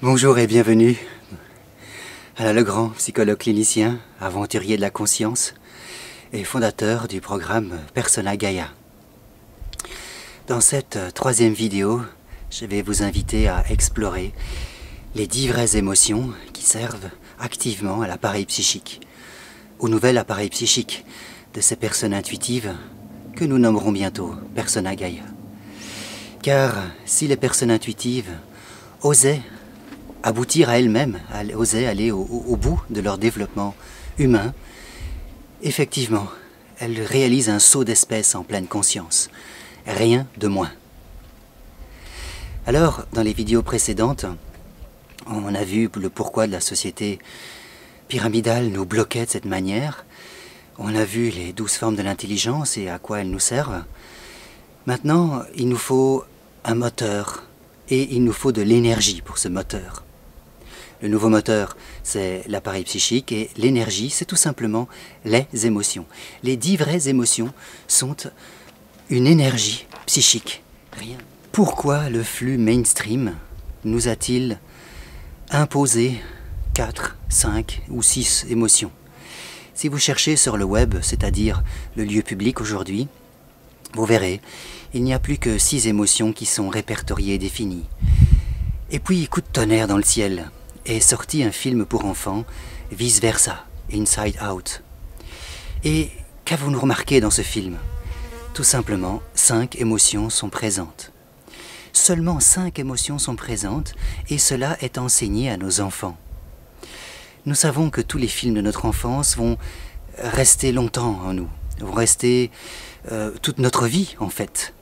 Bonjour et bienvenue à Alain Legrand, psychologue clinicien, aventurier de la conscience et fondateur du programme Persona Gaia. Dans cette troisième vidéo, je vais vous inviter à explorer les 10 vraies émotions qui servent activement à l'appareil psychique, au nouvel appareil psychique de ces personnes intuitives que nous nommerons bientôt Persona Gaia. Car si les personnes intuitives osaient aboutir à elles-mêmes, osaient aller au bout de leur développement humain, effectivement, elles réalisent un saut d'espèce en pleine conscience. Rien de moins. Alors, dans les vidéos précédentes, on a vu le pourquoi de la société pyramidale nous bloquait de cette manière. On a vu les 12 formes de l'intelligence et à quoi elles nous servent. Maintenant, il nous faut un moteur et il nous faut de l'énergie pour ce moteur. Le nouveau moteur, c'est l'appareil psychique et l'énergie, c'est tout simplement les émotions. Les 10 vraies émotions sont une énergie psychique. Rien. Pourquoi le flux mainstream nous a-t-il imposé 4, 5 ou 6 émotions? Si vous cherchez sur le web, c'est-à-dire le lieu public aujourd'hui, vous verrez, il n'y a plus que 6 émotions qui sont répertoriées et définies. Et puis, coup de tonnerre dans le ciel, est sorti un film pour enfants, Vice Versa, Inside Out. Et qu'avons-nous remarqué dans ce film? Tout simplement, 5 émotions sont présentes. Seulement 5 émotions sont présentes, et cela est enseigné à nos enfants. Nous savons que tous les films de notre enfance vont rester longtemps en nous, vont rester toute notre vie en fait.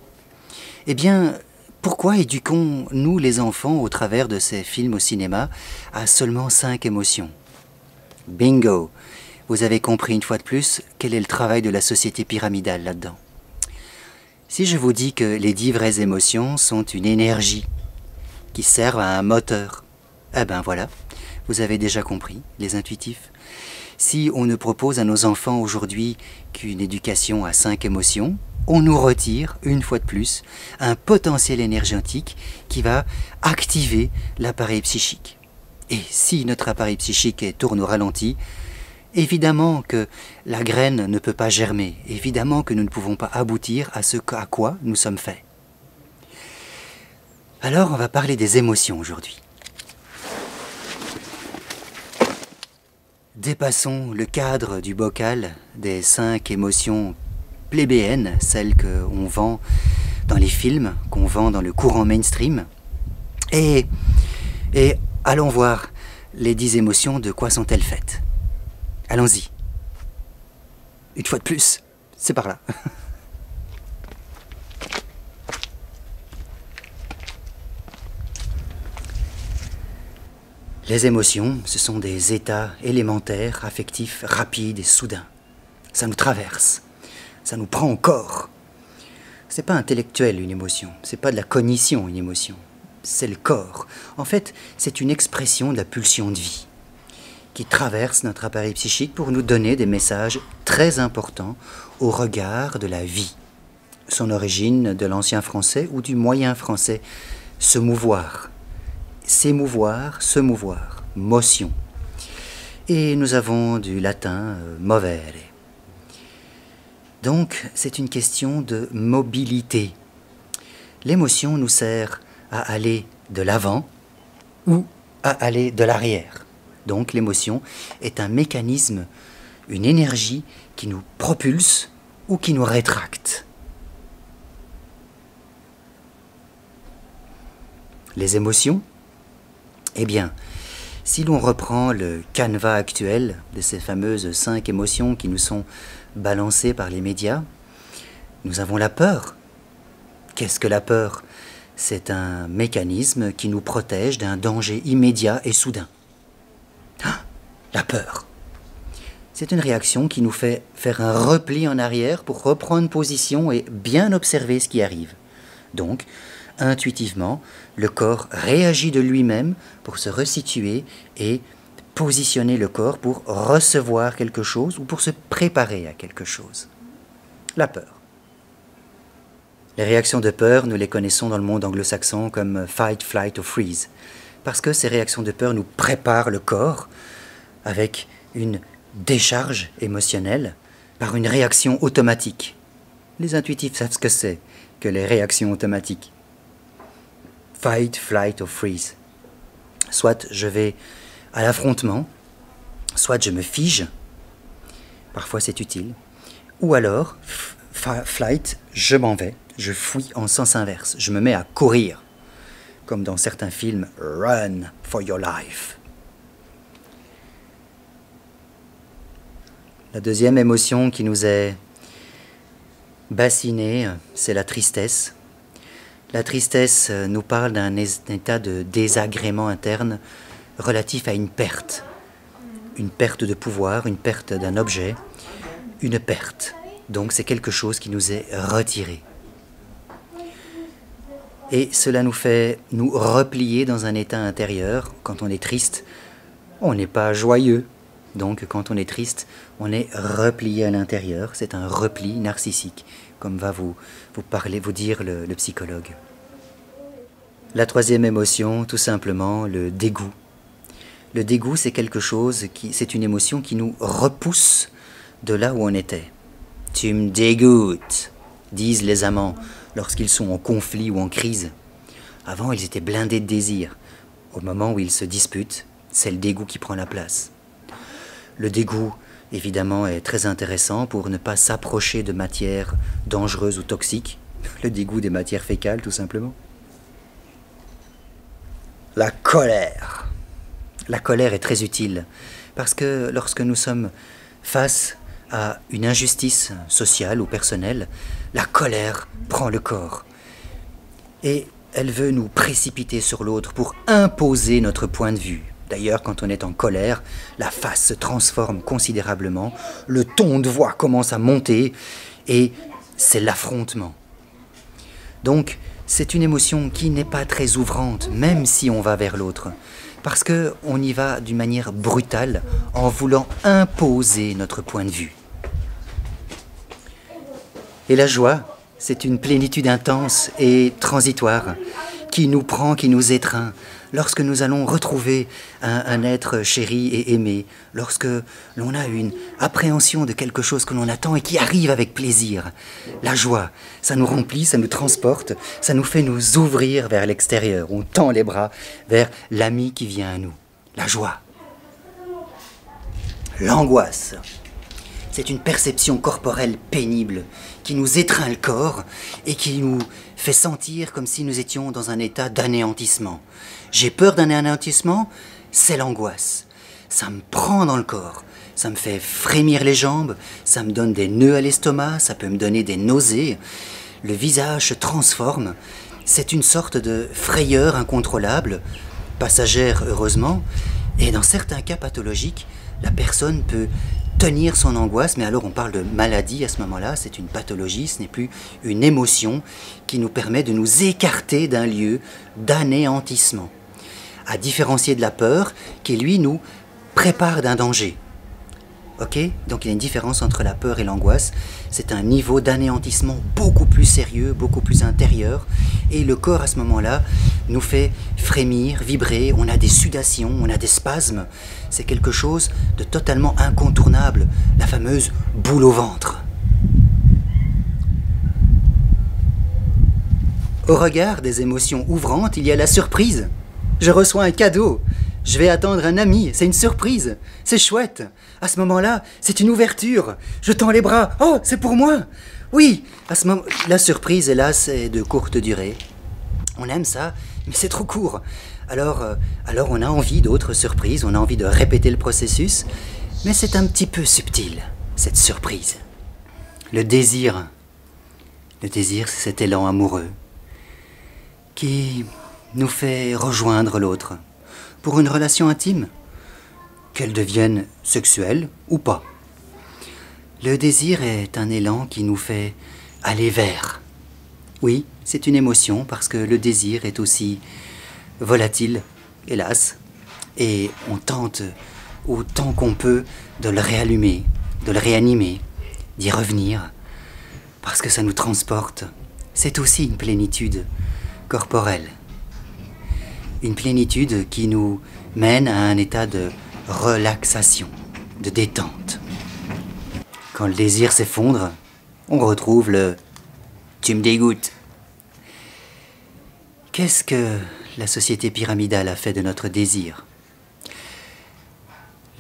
Eh bien, pourquoi éduquons-nous les enfants au travers de ces films au cinéma à seulement 5 émotions? Bingo! Vous avez compris une fois de plus quel est le travail de la société pyramidale là-dedans. Si je vous dis que les 10 vraies émotions sont une énergie qui servent à un moteur, eh ben voilà, vous avez déjà compris, les intuitifs. Si on ne propose à nos enfants aujourd'hui qu'une éducation à 5 émotions, on nous retire, une fois de plus, un potentiel énergétique qui va activer l'appareil psychique. Et si notre appareil psychique tourne au ralenti, évidemment que la graine ne peut pas germer, évidemment que nous ne pouvons pas aboutir à ce à quoi nous sommes faits. Alors on va parler des émotions aujourd'hui. Dépassons le cadre du bocal des 5 émotions plébéennes, celles qu'on vend dans les films, qu'on vend dans le courant mainstream, et allons voir les 10 émotions, de quoi sont-elles faites. Allons-y. Une fois de plus, c'est par là. Les émotions, ce sont des états élémentaires, affectifs, rapides et soudains. Ça nous traverse, ça nous prend au corps. C'est pas intellectuel une émotion, c'est pas de la cognition une émotion, c'est le corps. En fait, c'est une expression de la pulsion de vie qui traverse notre appareil psychique pour nous donner des messages très importants au regard de la vie. Son origine de l'ancien français ou du moyen français, se mouvoir. S'émouvoir, se mouvoir, motion. Et nous avons du latin movere. Donc, c'est une question de mobilité. L'émotion nous sert à aller de l'avant ou à aller de l'arrière. Donc, l'émotion est un mécanisme, une énergie qui nous propulse ou qui nous rétracte. Les émotions? Eh bien, si l'on reprend le canevas actuel de ces fameuses 5 émotions qui nous sont balancées par les médias, nous avons la peur. Qu'est-ce que la peur? C'est un mécanisme qui nous protège d'un danger immédiat et soudain. Ah, la peur. C'est une réaction qui nous fait faire un repli en arrière pour reprendre position et bien observer ce qui arrive. Donc, intuitivement, le corps réagit de lui-même pour se resituer et positionner le corps pour recevoir quelque chose ou pour se préparer à quelque chose. La peur. Les réactions de peur, nous les connaissons dans le monde anglo-saxon comme fight, flight ou freeze, parce que ces réactions de peur nous préparent le corps avec une décharge émotionnelle par une réaction automatique. Les intuitifs savent ce que c'est que les réactions automatiques. Fight, flight ou freeze. Soit je vais à l'affrontement, soit je me fige, parfois c'est utile, ou alors, flight, je m'en vais, je fuis en sens inverse, je me mets à courir, comme dans certains films, Run for your life. La deuxième émotion qui nous est bassinée, c'est la tristesse. La tristesse nous parle d'un état de désagrément interne relatif à une perte de pouvoir, une perte d'un objet, une perte. Donc c'est quelque chose qui nous est retiré. Et cela nous fait nous replier dans un état intérieur. Quand on est triste, on n'est pas joyeux. Donc quand on est triste, on est replié à l'intérieur. C'est un repli narcissique, comme va vous dire le psychologue. La troisième émotion, tout simplement, le dégoût. Le dégoût, c'est c'est une émotion qui nous repousse de là où on était. « Tu me dégoûtes », disent les amants lorsqu'ils sont en conflit ou en crise. Avant, ils étaient blindés de désir. Au moment où ils se disputent, c'est le dégoût qui prend la place. Le dégoût, évidemment, est très intéressant pour ne pas s'approcher de matières dangereuses ou toxiques. Le dégoût des matières fécales, tout simplement. La colère. La colère est très utile parce que lorsque nous sommes face à une injustice sociale ou personnelle, la colère prend le corps et elle veut nous précipiter sur l'autre pour imposer notre point de vue. D'ailleurs, quand on est en colère, la face se transforme considérablement, le ton de voix commence à monter et c'est l'affrontement. Donc, c'est une émotion qui n'est pas très ouvrante, même si on va vers l'autre, parce qu'on y va d'une manière brutale, en voulant imposer notre point de vue. Et la joie, c'est une plénitude intense et transitoire, qui nous prend, qui nous étreint, lorsque nous allons retrouver un être chéri et aimé, lorsque l'on a une appréhension de quelque chose que l'on attend et qui arrive avec plaisir. La joie, ça nous remplit, ça nous transporte, ça nous fait nous ouvrir vers l'extérieur. On tend les bras vers l'ami qui vient à nous. La joie. L'angoisse, c'est une perception corporelle pénible qui nous étreint le corps et qui nous fait sentir comme si nous étions dans un état d'anéantissement. J'ai peur d'un anéantissement, c'est l'angoisse. Ça me prend dans le corps, ça me fait frémir les jambes, ça me donne des nœuds à l'estomac, ça peut me donner des nausées. Le visage se transforme, c'est une sorte de frayeur incontrôlable, passagère heureusement, et dans certains cas pathologiques, la personne peut tenir son angoisse, mais alors on parle de maladie à ce moment-là, c'est une pathologie, ce n'est plus une émotion qui nous permet de nous écarter d'un lieu d'anéantissement. À différencier de la peur qui, lui, nous prépare d'un danger. Ok ? Donc il y a une différence entre la peur et l'angoisse. C'est un niveau d'anéantissement beaucoup plus sérieux, beaucoup plus intérieur. Et le corps, à ce moment-là, nous fait frémir, vibrer. On a des sudations, on a des spasmes. C'est quelque chose de totalement incontournable. La fameuse boule au ventre. Au regard des émotions ouvrantes, il y a la surprise. Je reçois un cadeau. Je vais attendre un ami. C'est une surprise. C'est chouette. À ce moment-là, c'est une ouverture. Je tends les bras. Oh, c'est pour moi. Oui, à ce moment, la surprise, hélas, est de courte durée. On aime ça, mais c'est trop court. Alors on a envie d'autres surprises. On a envie de répéter le processus. Mais c'est un petit peu subtil, cette surprise. Le désir, c'est cet élan amoureux qui nous fait rejoindre l'autre pour une relation intime, qu'elle devienne sexuelle ou pas. Le désir est un élan qui nous fait aller vers. Oui, c'est une émotion parce que le désir est aussi volatile, hélas, et on tente autant qu'on peut de le réallumer, de le réanimer, d'y revenir, parce que ça nous transporte. C'est aussi une plénitude corporelle, une plénitude qui nous mène à un état de relaxation, de détente. Quand le désir s'effondre, on retrouve le « tu me dégoûtes ». Qu'est-ce que la société pyramidale a fait de notre désir?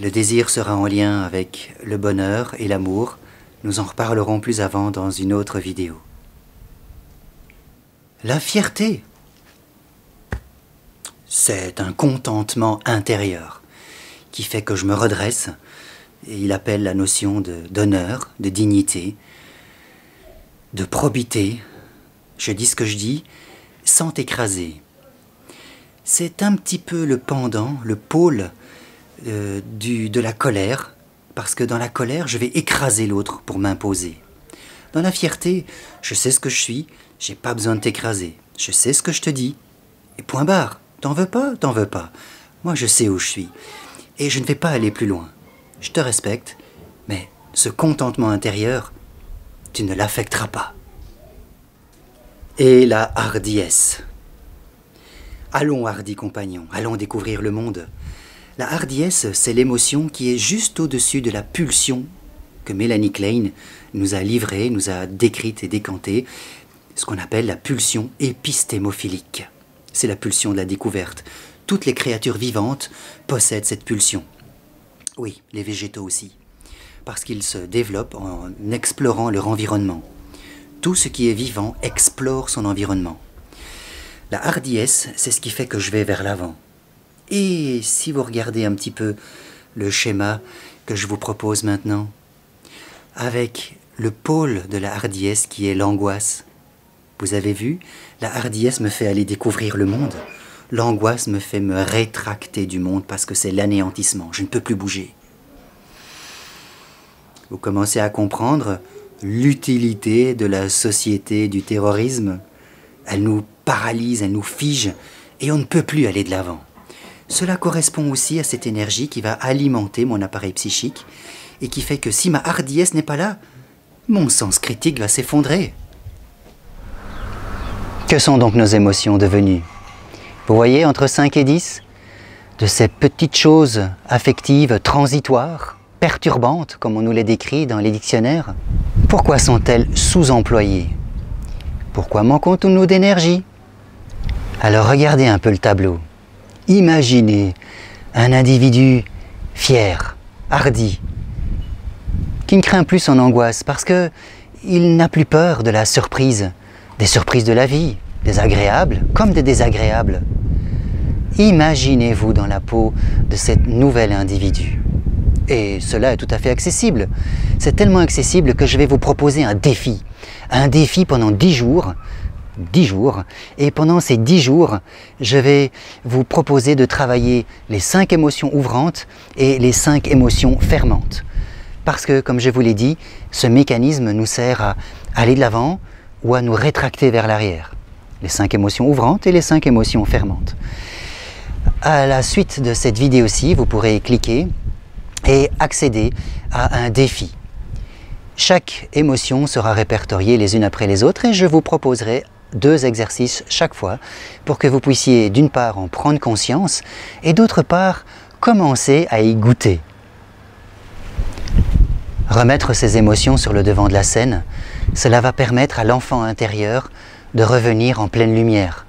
Le désir sera en lien avec le bonheur et l'amour. Nous en reparlerons plus avant dans une autre vidéo. La fierté, c'est un contentement intérieur qui fait que je me redresse. Et il appelle la notion d'honneur, de dignité, de probité. Je dis ce que je dis sans t'écraser. C'est un petit peu le pendant, le pôle de la colère, parce que dans la colère, je vais écraser l'autre pour m'imposer. Dans la fierté, je sais ce que je suis, j'ai pas besoin de t'écraser. Je sais ce que je te dis, et point barre. T'en veux pas, t'en veux pas. Moi, je sais où je suis, et je ne vais pas aller plus loin. Je te respecte, mais ce contentement intérieur, tu ne l'affecteras pas. Et la hardiesse. Allons, hardis compagnons, allons découvrir le monde. La hardiesse, c'est l'émotion qui est juste au-dessus de la pulsion que Melanie Klein nous a livrée, nous a décrite et décantée, ce qu'on appelle la pulsion épistémophilique. C'est la pulsion de la découverte. Toutes les créatures vivantes possèdent cette pulsion. Oui, les végétaux aussi, parce qu'ils se développent en explorant leur environnement. Tout ce qui est vivant explore son environnement. La hardiesse, c'est ce qui fait que je vais vers l'avant. Et si vous regardez un petit peu le schéma que je vous propose maintenant, avec le pôle de la hardiesse qui est l'angoisse, vous avez vu, la hardiesse me fait aller découvrir le monde. L'angoisse me fait me rétracter du monde parce que c'est l'anéantissement, je ne peux plus bouger. Vous commencez à comprendre l'utilité de la société du terrorisme. Elle nous paralyse, elle nous fige et on ne peut plus aller de l'avant. Cela correspond aussi à cette énergie qui va alimenter mon appareil psychique et qui fait que si ma hardiesse n'est pas là, mon sens critique va s'effondrer. Que sont donc nos émotions devenues? Vous voyez, entre 5 et 10, de ces petites choses affectives transitoires, perturbantes, comme on nous les décrit dans les dictionnaires. Pourquoi sont-elles sous-employées? Pourquoi manquons-nous d'énergie? Alors regardez un peu le tableau. Imaginez un individu fier, hardi, qui ne craint plus son angoisse parce qu'il n'a plus peur de la surprise, des surprises de la vie, des agréables comme des désagréables. Imaginez-vous dans la peau de cet nouvel individu. Et cela est tout à fait accessible. C'est tellement accessible que je vais vous proposer un défi. Un défi pendant 10 jours. 10 jours. Et pendant ces 10 jours, je vais vous proposer de travailler les 5 émotions ouvrantes et les 5 émotions fermantes. Parce que, comme je vous l'ai dit, ce mécanisme nous sert à aller de l'avant ou à nous rétracter vers l'arrière. Les 5 émotions ouvrantes et les 5 émotions fermantes. À la suite de cette vidéo-ci, vous pourrez cliquer et accéder à un défi. Chaque émotion sera répertoriée les unes après les autres et je vous proposerai 2 exercices chaque fois pour que vous puissiez d'une part en prendre conscience et d'autre part commencer à y goûter. Remettre ces émotions sur le devant de la scène, cela va permettre à l'enfant intérieur de revenir en pleine lumière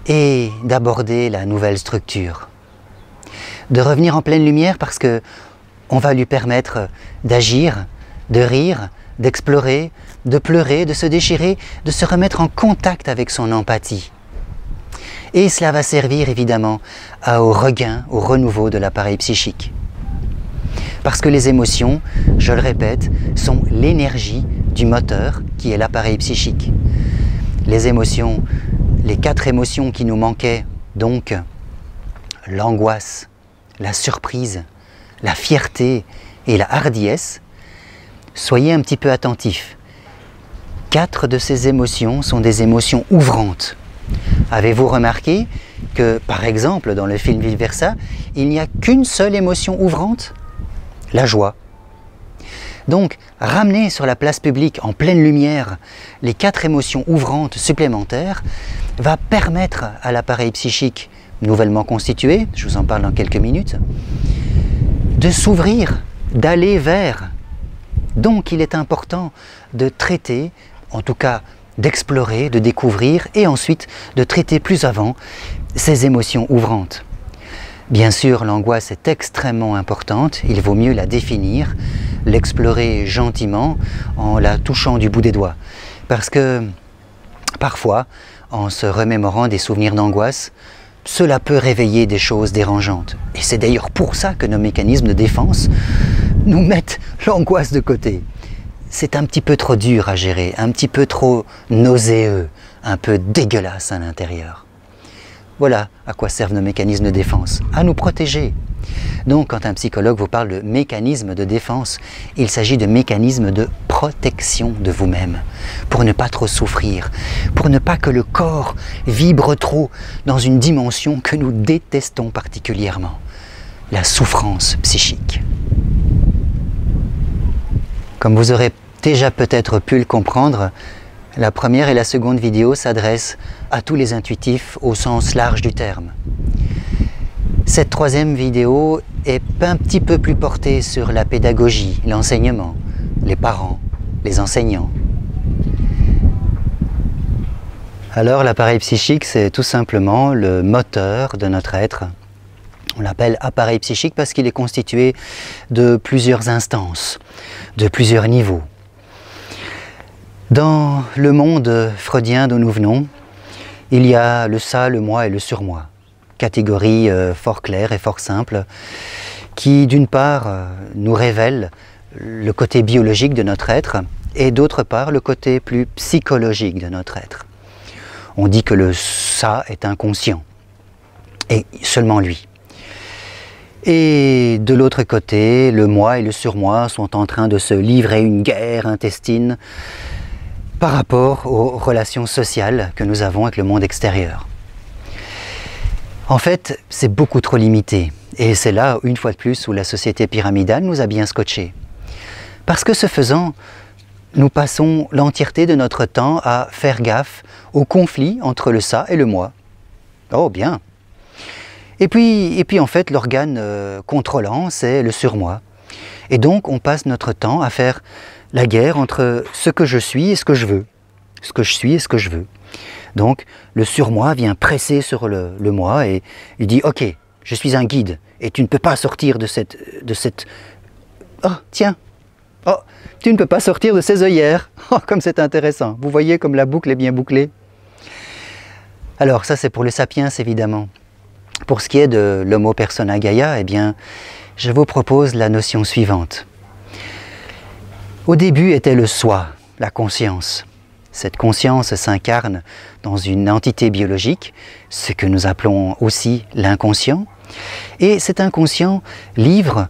et d'aborder la nouvelle structure. De revenir en pleine lumière parce que on va lui permettre d'agir, de rire, d'explorer, de pleurer, de se déchirer, de se remettre en contact avec son empathie. Et cela va servir évidemment au regain, au renouveau de l'appareil psychique. Parce que les émotions, je le répète, sont l'énergie du moteur qui est l'appareil psychique. Les émotions, les 4 émotions qui nous manquaient, donc l'angoisse, la surprise, la fierté et la hardiesse, soyez un petit peu attentifs. 4 de ces émotions sont des émotions ouvrantes. Avez-vous remarqué que, par exemple, dans le film Vice Versa, il n'y a qu'une seule émotion ouvrante? La joie. Donc, ramener sur la place publique, en pleine lumière, les 4 émotions ouvrantes supplémentaires va permettre à l'appareil psychique nouvellement constitué, je vous en parle dans quelques minutes, de s'ouvrir, d'aller vers. Donc, il est important de traiter, en tout cas d'explorer, de découvrir et ensuite de traiter plus avant ces émotions ouvrantes. Bien sûr, l'angoisse est extrêmement importante, il vaut mieux la définir, l'explorer gentiment en la touchant du bout des doigts. Parce que parfois, en se remémorant des souvenirs d'angoisse, cela peut réveiller des choses dérangeantes. Et c'est d'ailleurs pour ça que nos mécanismes de défense nous mettent l'angoisse de côté. C'est un petit peu trop dur à gérer, un petit peu trop nauséeux, un peu dégueulasse à l'intérieur. Voilà à quoi servent nos mécanismes de défense, à nous protéger. Donc quand un psychologue vous parle de mécanisme de défense, il s'agit de mécanisme de protection de vous-même, pour ne pas trop souffrir, pour ne pas que le corps vibre trop dans une dimension que nous détestons particulièrement, la souffrance psychique. Comme vous aurez déjà peut-être pu le comprendre, la première et la seconde vidéo s'adressent à tous les intuitifs au sens large du terme. Cette troisième vidéo est un petit peu plus portée sur la pédagogie, l'enseignement, les parents, les enseignants. Alors l'appareil psychique, c'est tout simplement le moteur de notre être. On l'appelle appareil psychique parce qu'il est constitué de plusieurs instances, de plusieurs niveaux. Dans le monde freudien d'où nous venons, il y a le ça, le moi et le surmoi. Catégories fort claires et fort simples qui, d'une part, nous révèlent le côté biologique de notre être et d'autre part, le côté plus psychologique de notre être. On dit que le ça est inconscient, et seulement lui. Et de l'autre côté, le moi et le surmoi sont en train de se livrer une guerre intestine par rapport aux relations sociales que nous avons avec le monde extérieur. En fait, c'est beaucoup trop limité. Et c'est là, une fois de plus, où la société pyramidale nous a bien scotchés. Parce que ce faisant, nous passons l'entièreté de notre temps à faire gaffe au conflit entre le ça et le moi. Oh, bien! Et puis en fait, l'organe contrôlant, c'est le surmoi. Et donc, on passe notre temps à faire la guerre entre ce que je suis et ce que je veux. Ce que je suis et ce que je veux. Donc, le surmoi vient presser sur le moi et il dit « Ok, je suis un guide et tu ne peux pas sortir de cette... Oh, tiens! Oh, tu ne peux pas sortir de ces œillères. Oh, comme c'est intéressant. Vous voyez comme la boucle est bien bouclée. Alors, ça c'est pour le sapiens, évidemment. Pour ce qui est de l'homo persona Gaia, eh bien, je vous propose la notion suivante. Au début était le soi, la conscience. Cette conscience s'incarne dans une entité biologique, ce que nous appelons aussi l'inconscient. Et cet inconscient livre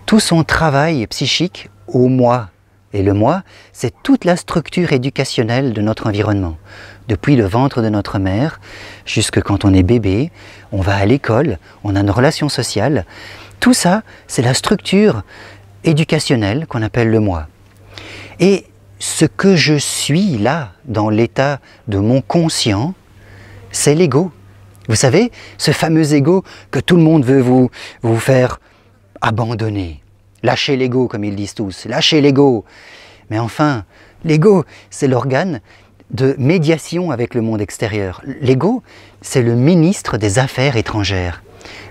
tout son travail psychique au moi. Et le moi, c'est toute la structure éducationnelle de notre environnement. Depuis le ventre de notre mère, jusque quand on est bébé, on va à l'école, on a une relation sociale. Tout ça, c'est la structure éducationnelle qu'on appelle le moi. Et ce que je suis là, dans l'état de mon conscient, c'est l'ego. Vous savez, ce fameux ego que tout le monde veut vous faire abandonner. Lâchez l'ego, comme ils disent tous, lâchez l'ego. Mais enfin, l'ego, c'est l'organe de médiation avec le monde extérieur. L'ego, c'est le ministre des Affaires étrangères,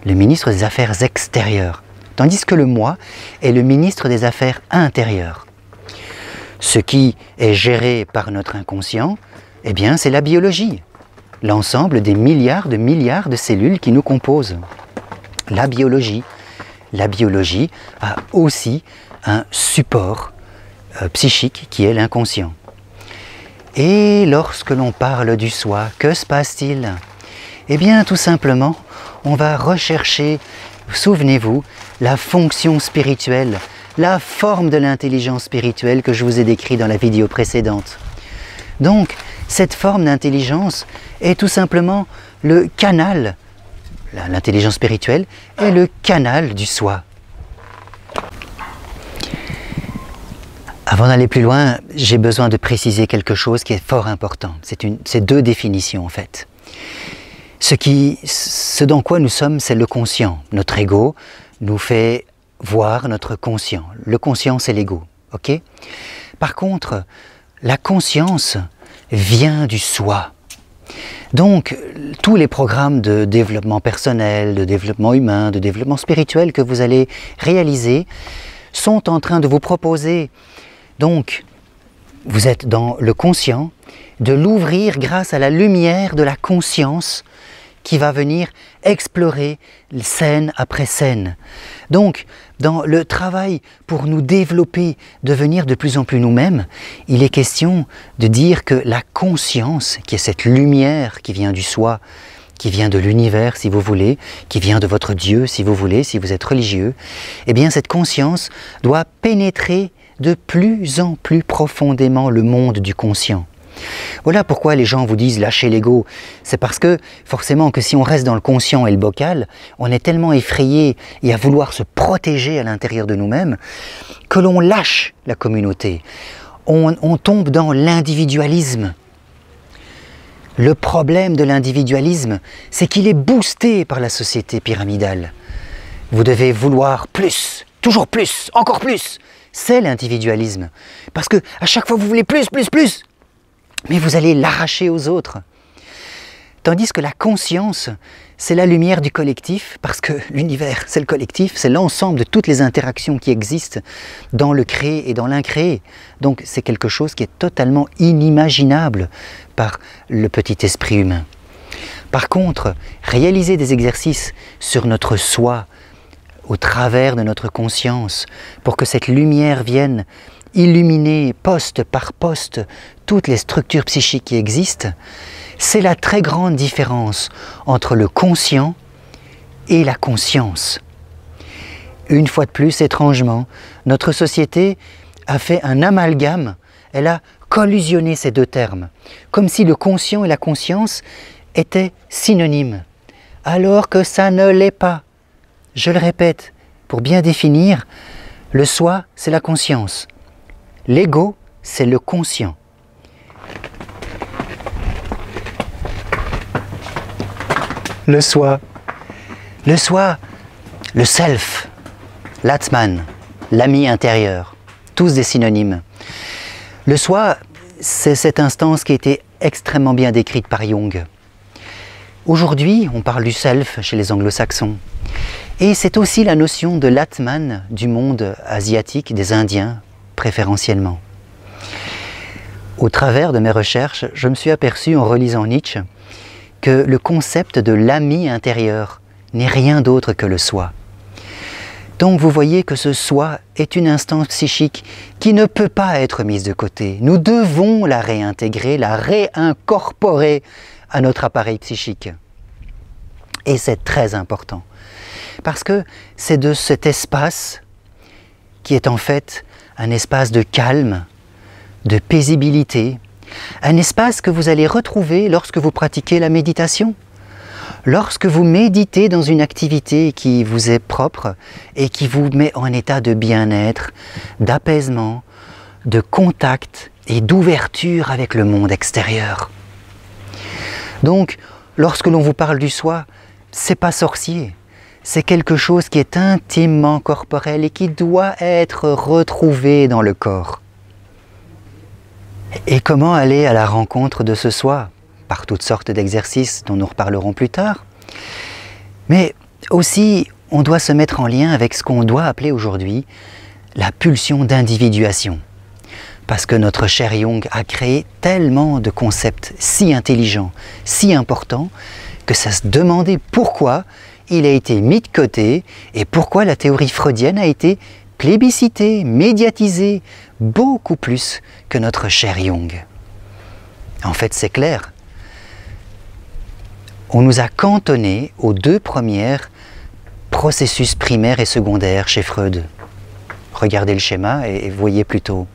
le ministre des Affaires extérieures. Tandis que le moi est le ministre des Affaires intérieures. Ce qui est géré par notre inconscient, eh bien, c'est la biologie. L'ensemble des milliards de cellules qui nous composent. La biologie a aussi un support psychique qui est l'inconscient. Et lorsque l'on parle du soi, que se passe-t-il? Eh bien, tout simplement, on va rechercher, souvenez-vous, la fonction spirituelle, la forme de l'intelligence spirituelle que je vous ai décrite dans la vidéo précédente. Donc, cette forme d'intelligence est tout simplement le canal, l'intelligence spirituelle est le canal du soi. Avant d'aller plus loin, j'ai besoin de préciser quelque chose qui est fort important. C'est deux définitions en fait. Ce dans quoi nous sommes, c'est le conscient. Notre ego nous fait voir notre conscient. Le conscient, c'est l'ego. Okay ? Par contre, la conscience vient du soi. Donc, tous les programmes de développement personnel, de développement humain, de développement spirituel que vous allez réaliser sont en train de vous proposer, donc, vous êtes dans le conscient, de l'ouvrir grâce à la lumière de la conscience qui va venir explorer scène après scène. Donc, dans le travail pour nous développer, devenir de plus en plus nous-mêmes, il est question de dire que la conscience, qui est cette lumière qui vient du soi, qui vient de l'univers si vous voulez, qui vient de votre Dieu si vous voulez, si vous êtes religieux, eh bien cette conscience doit pénétrer de plus en plus profondément le monde du conscient. Voilà pourquoi les gens vous disent lâchez l'ego. C'est parce que forcément que si on reste dans le conscient et le bocal, on est tellement effrayé et à vouloir se protéger à l'intérieur de nous-mêmes que l'on lâche la communauté. On tombe dans l'individualisme. Le problème de l'individualisme, c'est qu'il est boosté par la société pyramidale. Vous devez vouloir plus, toujours plus, encore plus. C'est l'individualisme. Parce que à chaque fois vous voulez plus, plus, plus. Mais vous allez l'arracher aux autres. Tandis que la conscience, c'est la lumière du collectif, parce que l'univers, c'est le collectif, c'est l'ensemble de toutes les interactions qui existent dans le créé et dans l'incréé. Donc c'est quelque chose qui est totalement inimaginable par le petit esprit humain. Par contre, réaliser des exercices sur notre soi, au travers de notre conscience, pour que cette lumière vienne illuminer poste par poste toutes les structures psychiques qui existent, c'est la très grande différence entre le conscient et la conscience. Une fois de plus, étrangement, notre société a fait un amalgame, elle a collusionné ces deux termes, comme si le conscient et la conscience étaient synonymes, alors que ça ne l'est pas. Je le répète, pour bien définir, le soi, c'est la conscience. L'ego, c'est le conscient. Le soi, le self, l'atman, l'ami intérieur, tous des synonymes. Le soi, c'est cette instance qui a été extrêmement bien décrite par Jung. Aujourd'hui, on parle du self chez les anglo-saxons. Et c'est aussi la notion de l'atman du monde asiatique, des Indiens, préférentiellement. Au travers de mes recherches, je me suis aperçu en relisant Nietzsche que le concept de l'ami intérieur n'est rien d'autre que le soi. Donc vous voyez que ce soi est une instance psychique qui ne peut pas être mise de côté. Nous devons la réintégrer, la réincorporer à notre appareil psychique. Et c'est très important. Parce que c'est de cet espace qui est en fait un espace de calme, de paisibilité, un espace que vous allez retrouver lorsque vous pratiquez la méditation. Lorsque vous méditez dans une activité qui vous est propre et qui vous met en état de bien-être, d'apaisement, de contact et d'ouverture avec le monde extérieur. Donc, lorsque l'on vous parle du soi, c'est pas sorcier. C'est quelque chose qui est intimement corporel et qui doit être retrouvé dans le corps. Et comment aller à la rencontre de ce soi? Par toutes sortes d'exercices dont nous reparlerons plus tard. Mais aussi, on doit se mettre en lien avec ce qu'on doit appeler aujourd'hui la pulsion d'individuation. Parce que notre cher Jung a créé tellement de concepts si intelligents, si importants, que ça se demandait pourquoi il a été mis de côté et pourquoi la théorie freudienne a été plébiscitée, médiatisée, beaucoup plus que notre cher Jung. En fait, c'est clair. On nous a cantonnés aux deux premières processus primaires et secondaires chez Freud. Regardez le schéma et voyez plutôt.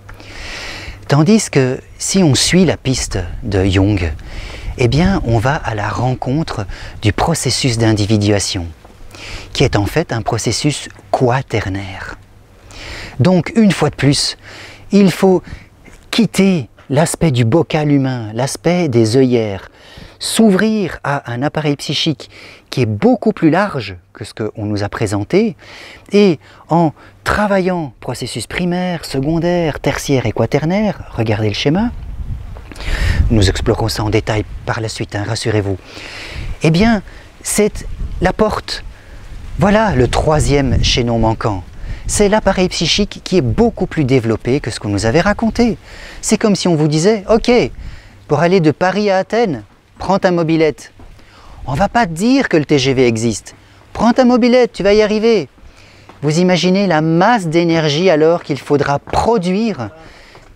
Tandis que si on suit la piste de Jung, eh bien on va à la rencontre du processus d'individuation, qui est en fait un processus quaternaire. Donc une fois de plus, il faut quitter l'aspect du bocal humain, l'aspect des œillères, s'ouvrir à un appareil psychique qui est beaucoup plus large que ce qu'on nous a présenté, et en travaillant processus primaire, secondaire, tertiaire et quaternaire, regardez le schéma, nous explorons ça en détail par la suite, hein, rassurez-vous, eh bien c'est la porte. Voilà le troisième chaînon manquant. C'est l'appareil psychique qui est beaucoup plus développé que ce qu'on nous avait raconté. C'est comme si on vous disait, ok, pour aller de Paris à Athènes, prends ta mobilette. On ne va pas te dire que le TGV existe. Prends ta mobilette, tu vas y arriver. Vous imaginez la masse d'énergie alors qu'il faudra produire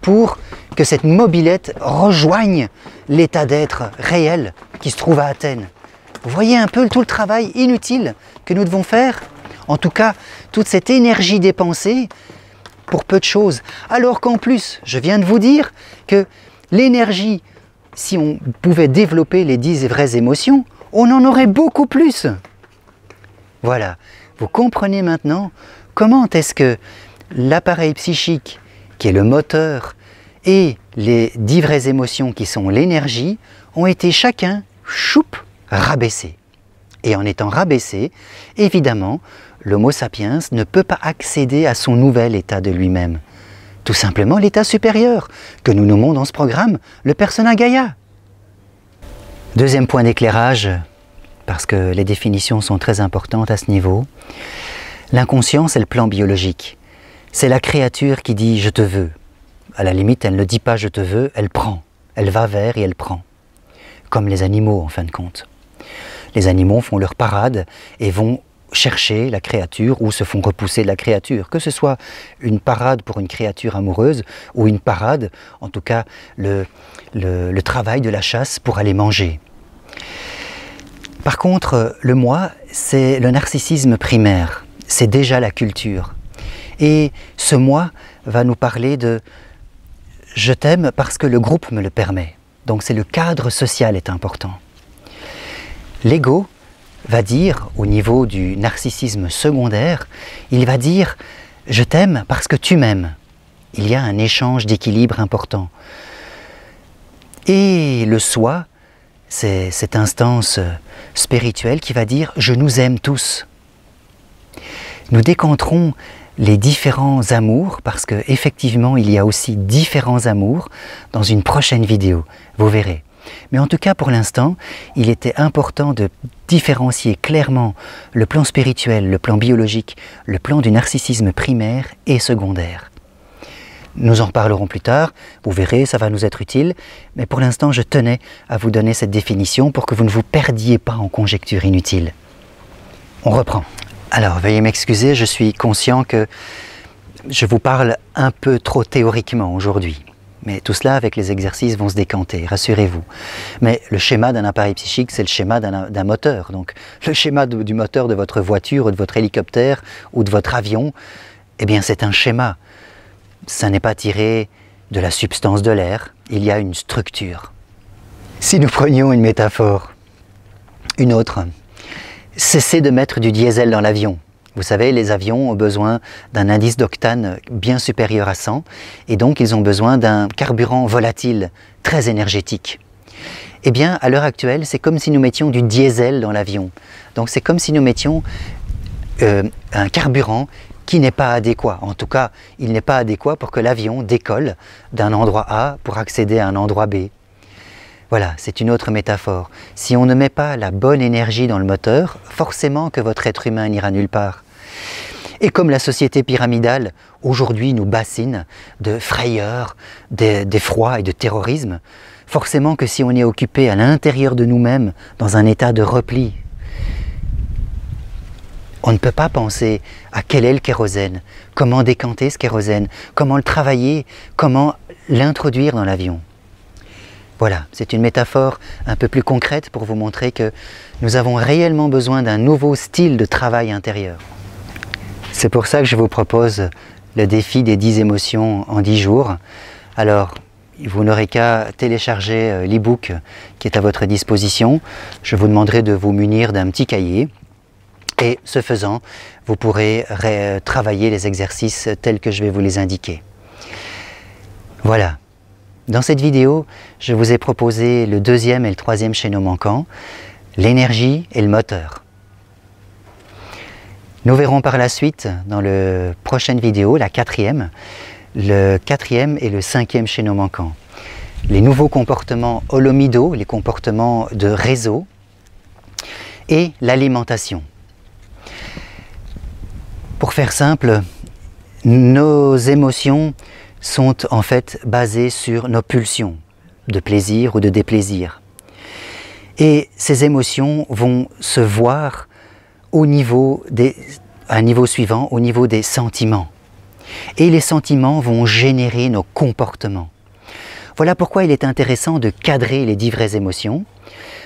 pour que cette mobilette rejoigne l'état d'être réel qui se trouve à Athènes. Vous voyez un peu tout le travail inutile que nous devons faire? En tout cas, toute cette énergie dépensée pour peu de choses. Alors qu'en plus, je viens de vous dire que l'énergie, si on pouvait développer les 10 vraies émotions, on en aurait beaucoup plus. Voilà, vous comprenez maintenant comment est-ce que l'appareil psychique, qui est le moteur, et les 10 vraies émotions, qui sont l'énergie, ont été chacun, choup, rabaissés. Et en étant rabaissés, évidemment, l'Homo sapiens ne peut pas accéder à son nouvel état de lui-même. Tout simplement l'état supérieur, que nous nommons dans ce programme le persona Gaia. Deuxième point d'éclairage, parce que les définitions sont très importantes à ce niveau, l'inconscient c'est le plan biologique. C'est la créature qui dit « je te veux ». À la limite, elle ne dit pas « je te veux », elle prend. Elle va vers et elle prend. Comme les animaux en fin de compte. Les animaux font leur parade et vont chercher la créature ou se font repousser de la créature. Que ce soit une parade pour une créature amoureuse ou une parade, en tout cas le travail de la chasse pour aller manger. Par contre, le moi, c'est le narcissisme primaire. C'est déjà la culture. Et ce moi va nous parler de « je t'aime parce que le groupe me le permet ». Donc c'est le cadre social est important. L'ego va dire, au niveau du narcissisme secondaire, il va dire « je t'aime parce que tu m'aimes ». Il y a un échange d'équilibre important. Et le soi, c'est cette instance spirituelle qui va dire « je nous aime tous ». Nous décanterons les différents amours, parce qu'effectivement il y a aussi différents amours dans une prochaine vidéo, vous verrez. Mais en tout cas, pour l'instant, il était important de différencier clairement le plan spirituel, le plan biologique, le plan du narcissisme primaire et secondaire. Nous en reparlerons plus tard, vous verrez, ça va nous être utile, mais pour l'instant, je tenais à vous donner cette définition pour que vous ne vous perdiez pas en conjectures inutiles. On reprend. Alors, veuillez m'excuser, je suis conscient que je vous parle un peu trop théoriquement aujourd'hui. Mais tout cela, avec les exercices, vont se décanter, rassurez-vous. Mais le schéma d'un appareil psychique, c'est le schéma d'un moteur. Donc, le schéma du moteur de votre voiture, ou de votre hélicoptère, ou de votre avion, eh bien, c'est un schéma. Ça n'est pas tiré de la substance de l'air, il y a une structure. Si nous prenions une métaphore, une autre, cessez de mettre du diesel dans l'avion. Vous savez, les avions ont besoin d'un indice d'octane bien supérieur à 100 et donc ils ont besoin d'un carburant volatile, très énergétique. Eh bien, à l'heure actuelle, c'est comme si nous mettions du diesel dans l'avion. Donc c'est comme si nous mettions un carburant qui n'est pas adéquat. En tout cas, il n'est pas adéquat pour que l'avion décolle d'un endroit A pour accéder à un endroit B. Voilà, c'est une autre métaphore. Si on ne met pas la bonne énergie dans le moteur, forcément que votre être humain n'ira nulle part. Et comme la société pyramidale, aujourd'hui, nous bassine de frayeur, d'effroi et de terrorisme, forcément que si on est occupé à l'intérieur de nous-mêmes, dans un état de repli, on ne peut pas penser à quel est le kérosène, comment décanter ce kérosène, comment le travailler, comment l'introduire dans l'avion. Voilà, c'est une métaphore un peu plus concrète pour vous montrer que nous avons réellement besoin d'un nouveau style de travail intérieur. C'est pour ça que je vous propose le défi des 10 émotions en 10 jours. Alors, vous n'aurez qu'à télécharger l'e-book qui est à votre disposition. Je vous demanderai de vous munir d'un petit cahier. Et ce faisant, vous pourrez travailler les exercices tels que je vais vous les indiquer. Voilà. Dans cette vidéo, je vous ai proposé le deuxième et le troisième chaînon manquant, l'énergie et le moteur. Nous verrons par la suite, dans la prochaine vidéo, la quatrième, le quatrième et le cinquième chaînon manquant. Les nouveaux comportements holomidaux, les comportements de réseau, et l'alimentation. Pour faire simple, nos émotions sont en fait basées sur nos pulsions de plaisir ou de déplaisir. Et ces émotions vont se voir à un niveau suivant, au niveau des sentiments. Et les sentiments vont générer nos comportements. Voilà pourquoi il est intéressant de cadrer les 10 vraies émotions,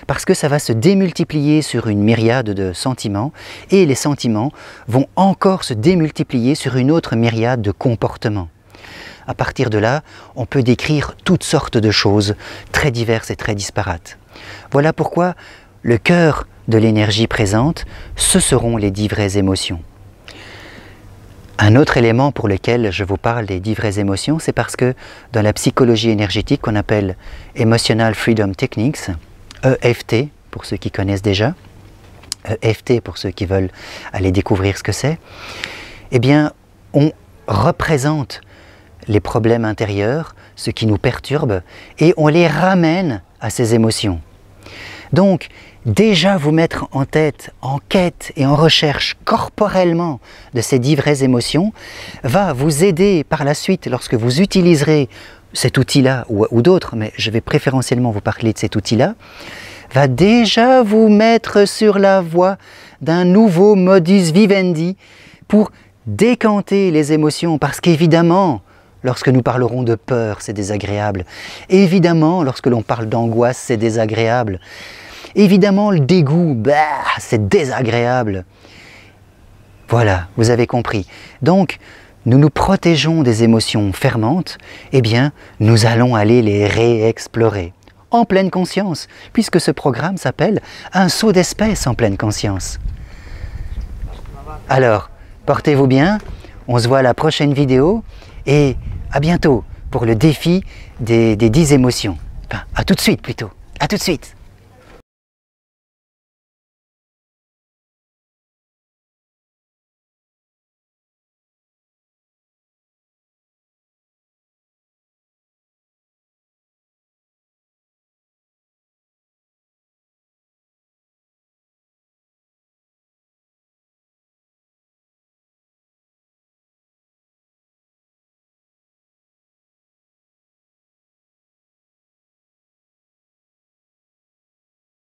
parce que ça va se démultiplier sur une myriade de sentiments, et les sentiments vont encore se démultiplier sur une autre myriade de comportements. À partir de là, on peut décrire toutes sortes de choses très diverses et très disparates. Voilà pourquoi le cœur de l'énergie présente, ce seront les 10 vraies émotions. Un autre élément pour lequel je vous parle des 10 vraies émotions, c'est parce que dans la psychologie énergétique qu'on appelle Emotional Freedom Techniques, EFT pour ceux qui connaissent déjà, EFT pour ceux qui veulent aller découvrir ce que c'est, eh bien on représente les problèmes intérieurs, ce qui nous perturbe, et on les ramène à ces émotions. Donc, déjà vous mettre en tête, en quête et en recherche corporellement de ces 10 vraies émotions va vous aider par la suite lorsque vous utiliserez cet outil-là ou d'autres, mais je vais préférentiellement vous parler de cet outil-là, va déjà vous mettre sur la voie d'un nouveau modus vivendi pour décanter les émotions, parce qu'évidemment, lorsque nous parlerons de peur, c'est désagréable. Évidemment, lorsque l'on parle d'angoisse, c'est désagréable. Évidemment, le dégoût, c'est désagréable. Voilà, vous avez compris. Donc, nous nous protégeons des émotions fermentes, eh bien, nous allons aller les réexplorer, en pleine conscience, puisque ce programme s'appelle « Un saut d'espèce en pleine conscience ». Alors, portez-vous bien, on se voit à la prochaine vidéo, et à bientôt pour le défi des 10 émotions. Enfin, à tout de suite plutôt. À tout de suite.